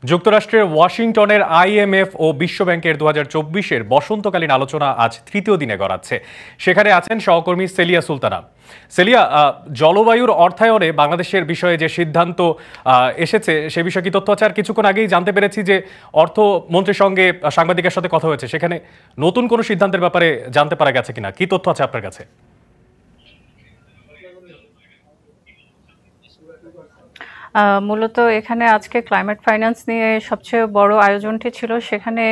যুক্তরাষ্ট্রের ওয়াশিংটনের আইএমএফ ও বিশ্বব্যাংকের 2024-এর বসন্তকালীন আলোচনা আজ তৃতীয় দিনে গড়াচ্ছে। সেখানে আছেন সহকর্মী সেলিয়া সুলতানা। সেলিয়া, জলবায়ুর অর্থায়নে বাংলাদেশের বিষয়ে যে সিদ্ধান্ত এসেছে সে বিষয়ে কি তথ্য আছে? আর কিছুক্ষণ আগেই জানতে পেরেছি যে অর্থমন্ত্রীর সঙ্গে সাংবাদিকের সাথে কথা হয়েছে, সেখানে নতুন কোনো সিদ্ধান্তের ব্যাপারে জানতে পারা গেছে কিনা, কি তথ্য আছে আপনার কাছে? মূলত এখানে আজকে ক্লাইমেট ফাইন্যান্স নিয়ে সবচেয়ে বড় আয়োজনটি ছিল। সেখানে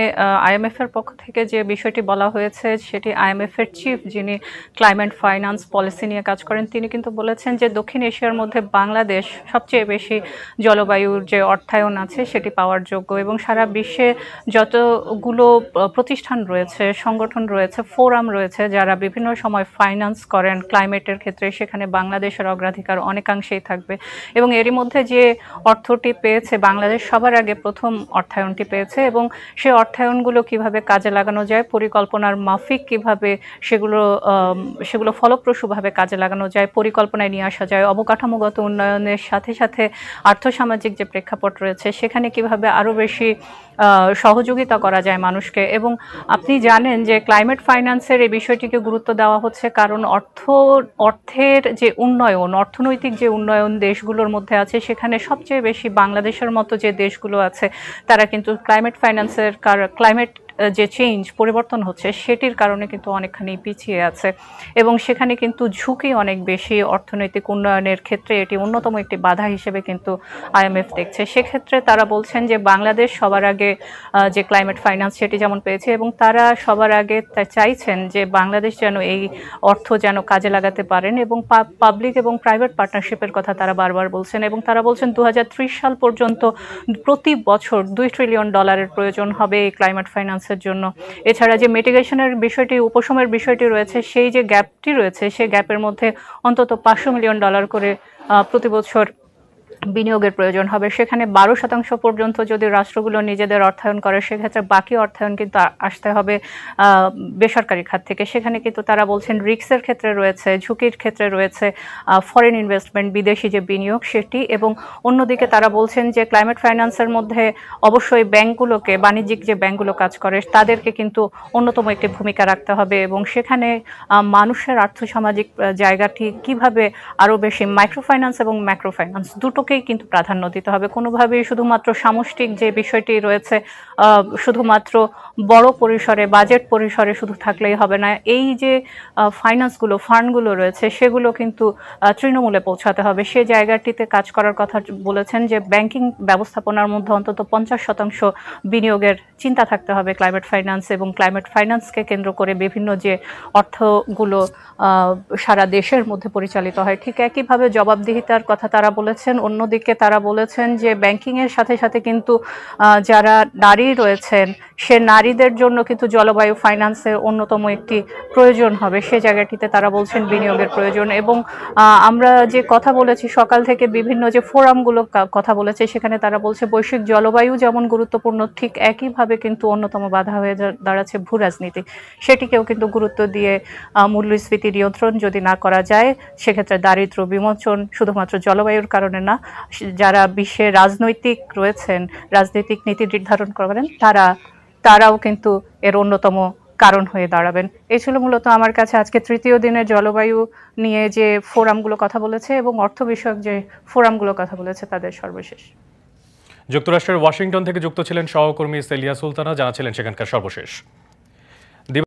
আইএমএফ এর পক্ষ থেকে যে বিষয়টি বলা হয়েছে সেটি আইএমএফ এর চিফ, যিনি ক্লাইমেট ফাইন্যান্স পলিসি নিয়ে কাজ করেন, তিনি কিন্তু বলেছেন যে দক্ষিণ এশিয়ার মধ্যে বাংলাদেশ সবচেয়ে বেশি জলবায়ুর যে অর্থায়ন আছে সেটি পাওয়ার যোগ্য, এবং সারা বিশ্বে যতগুলো প্রতিষ্ঠান রয়েছে, সংগঠন রয়েছে, ফোরাম রয়েছে যারা বিভিন্ন সময় ফাইন্যান্স করেন ক্লাইমেটের ক্ষেত্রে, সেখানে বাংলাদেশের অগ্রাধিকার অনেকাংশেই থাকবে। এবং এরই মধ্যে যে অর্থটি পেয়েছে বাংলাদেশ সবার আগে প্রথম অর্থায়নটি পেয়েছে, এবং সেই অর্থায়নগুলো কিভাবে কাজে লাগানো যায়, পরিকল্পনার মাফিক কিভাবে সেগুলো ফলপ্রসূভাবে কাজে লাগানো যায়, পরিকল্পনায় নিয়ে আসা যায়, অবকাঠামোগত উন্নয়নের সাথে সাথে আর্থসামাজিক যে প্রেক্ষাপট রয়েছে সেখানে কিভাবে আরও বেশি সহযোগিতা করা যায় মানুষকে। এবং আপনি জানেন যে ক্লাইমেট ফাইন্যান্সের এই বিষয়টিকে গুরুত্ব দেওয়া হচ্ছে কারণ অর্থের যে উন্নয়ন, অর্থনৈতিক যে উন্নয়ন দেশগুলোর মধ্যে আছে সেখানে সবচেয়ে বেশি বাংলাদেশের মতো যে দেশগুলো আছে তারা কিন্তু ক্লাইমেট ফাইন্যান্সের ক্লাইমেট যে চেঞ্জ, পরিবর্তন হচ্ছে সেটির কারণে কিন্তু অনেকখানি পিছিয়ে আছে, এবং সেখানে কিন্তু ঝুঁকি অনেক বেশি। অর্থনৈতিক উন্নয়নের ক্ষেত্রে এটি অন্যতম একটি বাধা হিসেবে কিন্তু আইএমএফ দেখছে। সেক্ষেত্রে তারা বলছেন যে বাংলাদেশ সবার আগে যে ক্লাইমেট ফাইন্যান্স সেটি যেমন পেয়েছে, এবং তারা সবার আগে চাইছেন যে বাংলাদেশ যেন এই অর্থ যেন কাজে লাগাতে পারেন, এবং পাবলিক এবং প্রাইভেট পার্টনারশিপের কথা তারা বারবার বলছেন। এবং তারা বলছেন 2030 সাল পর্যন্ত প্রতি বছর $2 ট্রিলিয়ন প্রয়োজন হবে এই ক্লাইমেট ফাইন্যান্সের জন্য। এছাড়া যে মিটিগেশনের বিষয়টি, উপশমের বিষয়টি রয়েছে, সেই যে গ্যাপটি রয়েছে সেই গ্যাপের মধ্যে অন্তত $500 মিলিয়ন করে প্রতি বছর বিনিয়োগের প্রয়োজন হবে। সেখানে 12% পর্যন্ত যদি রাষ্ট্রগুলো নিজেদের অর্থায়ন করে সেক্ষেত্রে বাকি অর্থায়ন কিন্তু আসতে হবে বেসরকারি খাত থেকে। সেখানে কিন্তু তারা বলছেন রিস্কের ক্ষেত্রে রয়েছে, ঝুঁকির ক্ষেত্রে রয়েছে ফরেন ইনভেস্টমেন্ট, বিদেশি যে বিনিয়োগ সেটি, এবং অন্যদিকে তারা বলছেন যে ক্লাইমেট ফাইন্যান্সের মধ্যে অবশ্যই ব্যাংকগুলোকে, বাণিজ্যিক যে ব্যাংকগুলো কাজ করে তাদেরকে কিন্তু অন্যতম একটি ভূমিকা রাখতে হবে, এবং সেখানে মানুষের আর্থসামাজিক জায়গাটি কিভাবে আরও বেশি মাইক্রো ফাইন্যান্স এবং ম্যাক্রো ফাইন্যান্স দুটোকেই কিন্তু প্রাধান্য দিতে হবে। কোনোভাবেই শুধুমাত্র সামষ্টিক যে বিষয়টি রয়েছে, শুধুমাত্র বড় পরিসরে, বাজেট পরিসরে শুধু থাকলেই হবে না। এই যে ফাইন্যান্সগুলো, ফান্ডগুলো রয়েছে সেগুলো কিন্তু তৃণমূলে পৌঁছাতে হবে। সে জায়গাটিতে কাজ করার কথা বলেছেন যে ব্যাংকিং ব্যবস্থাপনার মধ্যে অন্তত 50% বিনিয়োগের চিন্তা থাকতে হবে ক্লাইমেট ফাইন্যান্স, এবং ক্লাইমেট ফাইন্যান্সকে কেন্দ্র করে বিভিন্ন যে অর্থগুলো সারা দেশের মধ্যে পরিচালিত হয়। ঠিক একইভাবে জবাবদিহিতার কথা তারা বলেছেন। অন্যদিকে তারা বলেছেন যে ব্যাংকিংয়ের সাথে সাথে কিন্তু যারা নারী রয়েছেন সে নারীদের জন্য কিন্তু জলবায়ু ফাইন্যান্সের অন্যতম একটি প্রয়োজন হবে। সে জায়গাটিতে তারা বলছেন বিনিয়োগের প্রয়োজন। এবং আমরা যে কথা বলেছি সকাল থেকে, বিভিন্ন যে ফোরামগুলো কথা বলেছে সেখানে তারা বলছে বৈশ্বিক জলবায়ু যেমন গুরুত্বপূর্ণ, ঠিক একইভাবে কিন্তু অন্যতম বাধা হয়ে দাঁড়াচ্ছে ভূ রাজনীতি। সেটিকেও কিন্তু গুরুত্ব দিয়ে মূল্যস্ফীতি নিয়ন্ত্রণ যদি না করা যায় সেক্ষেত্রে দারিদ্র্য বিমোচন শুধুমাত্র জলবায়ুর কারণে না, যারা বিশ্বে রাজনৈতিক রয়েছেন, রাজনৈতিক নীতি নির্ধারণ করেন তারাও কিন্তু এর অন্যতম কারণ হয়ে দাঁড়াবেন। এই ছিল মূলত আমার কাছে আজকে তৃতীয় দিনের জলবায়ু নিয়ে যে ফোরামগুলো কথা বলেছে এবং অর্থ বিষয়ক যে ফোরামগুলো কথা বলেছে তাদের সর্বশেষ। যুক্তরাষ্ট্রের ওয়াশিংটন থেকে যুক্ত ছিলেন সহকর্মী সেলিয়া সুলতানা, জানাচ্ছিলেন সেখানকার সর্বশেষ।